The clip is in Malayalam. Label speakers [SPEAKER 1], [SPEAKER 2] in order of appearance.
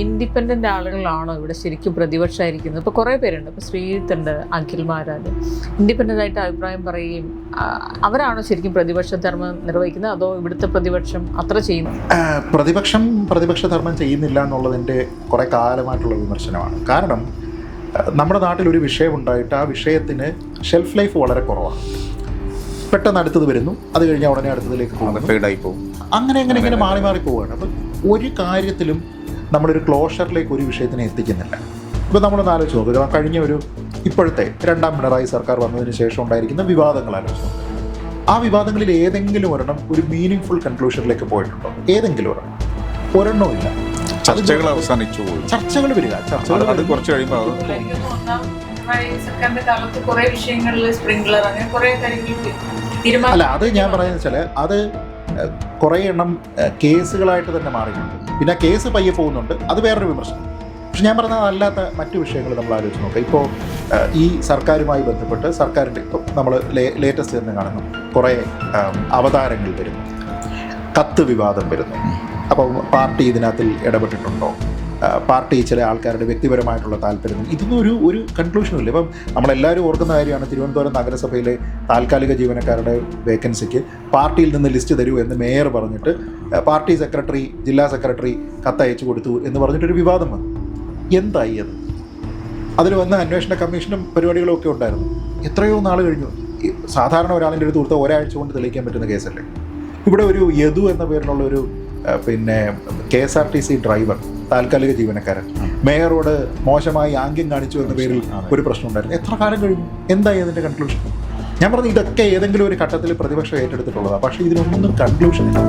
[SPEAKER 1] ഇൻഡിപെൻഡൻ്റ് ആളുകളാണോ ഇവിടെ ശരിക്കും പ്രതിപക്ഷമായിരിക്കുന്നത്? ഇപ്പോൾ കുറേ പേരുണ്ട്, ഇപ്പോൾ ശ്രീജിത്തുണ്ട്, അഖിൽ മാരാർ, ഇൻഡിപെൻഡൻ്റ് ആയിട്ട് അഭിപ്രായം പറയുകയും അവരാണോ ശരിക്കും പ്രതിപക്ഷ ധർമ്മം നിർവഹിക്കുന്നത്, അതോ ഇവിടുത്തെ പ്രതിപക്ഷം അത്ര ചെയ്യുന്നു?
[SPEAKER 2] പ്രതിപക്ഷ ധർമ്മം ചെയ്യുന്നില്ല എന്നുള്ളതിൻ്റെ കുറേ കാലമായിട്ടുള്ള വിമർശനമാണ്. കാരണം നമ്മുടെ നാട്ടിലൊരു വിഷയമുണ്ടായിട്ട് ആ വിഷയത്തിന് ഷെൽഫ് ലൈഫ് വളരെ കുറവാണ്. പെട്ടെന്ന് അടുത്തത് വരുന്നു, അത് കഴിഞ്ഞാൽ ഉടനെ അടുത്തതിലേക്ക് പോകും, അങ്ങനെ മാറി പോവുകയാണ്. അപ്പം ഒരു കാര്യത്തിലും നമ്മളൊരു ക്ലോഷറിലേക്ക് ഒരു വിഷയത്തിനെ എത്തിക്കുന്നില്ല. ഇപ്പോൾ നമ്മളൊന്ന് ആലോചിച്ച് നോക്കുക, കഴിഞ്ഞ ഇപ്പോഴത്തെ രണ്ടാം പിണറായി സർക്കാർ വന്നതിന് ശേഷം ഉണ്ടായിരിക്കുന്ന വിവാദങ്ങൾ ആലോചിച്ച് നോക്കുക. ആ വിവാദങ്ങളിൽ ഏതെങ്കിലും ഒരെണ്ണം ഒരു മീനിങ് ഫുൾ കൺക്ലൂഷനിലേക്ക് പോയിട്ടുണ്ടോ? ഏതെങ്കിലും ഒരെണ്ണവും ഇല്ല.
[SPEAKER 3] ചർച്ചകൾ അവസാനിച്ചു പോയി.
[SPEAKER 2] ചർച്ചകൾ വരിക,
[SPEAKER 3] അത് കുറച്ച് കഴിയുമ്പോൾ
[SPEAKER 2] അല്ല, അത് ഞാൻ പറയുന്നത് വെച്ചാൽ അത് കുറേ എണ്ണം കേസുകളായിട്ട് തന്നെ മാറിയിട്ടുണ്ട്. പിന്നെ കേസ് പയ്യെ പോകുന്നുണ്ട്, അത് വേറൊരു വിമർശനം. പക്ഷെ ഞാൻ പറഞ്ഞത് അല്ലാത്ത മറ്റു വിഷയങ്ങൾ നമ്മൾ ആലോചിച്ച് നോക്കാം. ഇപ്പോൾ ഈ സർക്കാരുമായി ബന്ധപ്പെട്ട് സർക്കാരിൻ്റെ നമ്മൾ ലേറ്റസ്റ്റ് തന്നെ കാണുന്നു, കുറേ അവതാരങ്ങൾ വരുന്നു, കത്ത് വിവാദം വരുന്നു. അപ്പോൾ പാർട്ടി ഇതിനകത്തിൽ ഇടപെട്ടിട്ടുണ്ടോ? പാർട്ടി ചില ആൾക്കാരുടെ വ്യക്തിപരമായിട്ടുള്ള താല്പര്യം, ഇതൊന്നും ഒരു കൺക്ലൂഷനും ഇല്ല. ഇപ്പം നമ്മളെല്ലാവരും ഓർക്കുന്ന കാര്യമാണ്, തിരുവനന്തപുരം നഗരസഭയിലെ താൽക്കാലിക ജീവനക്കാരുടെ വേക്കൻസിക്ക് പാർട്ടിയിൽ നിന്ന് ലിസ്റ്റ് തരൂ എന്ന് മേയർ പറഞ്ഞിട്ട് പാർട്ടി സെക്രട്ടറി, ജില്ലാ സെക്രട്ടറി കത്തയച്ചു കൊടുത്തു എന്ന് പറഞ്ഞിട്ടൊരു വിവാദം വന്നു. എന്തായി അത്? അതിൽ വന്ന അന്വേഷണ കമ്മീഷനും പരിപാടികളും ഒക്കെ ഉണ്ടായിരുന്നു. എത്രയോ നാൾ കഴിഞ്ഞു. സാധാരണ ഒരാളിൻ്റെ അടുത്ത് കൊടുത്ത ഒരാഴ്ച കൊണ്ട് തെളിയിക്കാൻ പറ്റുന്ന കേസല്ലേ. ഇവിടെ ഒരു യദു എന്ന പേരിലുള്ള ഒരു KSRTC ഡ്രൈവർ, താൽക്കാലിക ജീവനക്കാരൻ, മേയറോട് മോശമായി ആംഗ്യം കാണിച്ചു എന്ന പേരിൽ ഒരു പ്രശ്നം ഉണ്ടായിരുന്നു. എത്ര കാലം കഴിഞ്ഞു? എന്തായി അതിൻ്റെ കൺക്ലൂഷൻ? ഞാൻ പറഞ്ഞു, ഇതൊക്കെ ഏതെങ്കിലും ഒരു ഘട്ടത്തിൽ പ്രതിപക്ഷം ഏറ്റെടുത്തിട്ടുള്ളതാണ്. പക്ഷേ ഇതിനൊന്നും കൺക്ലൂഷൻ ഇല്ല.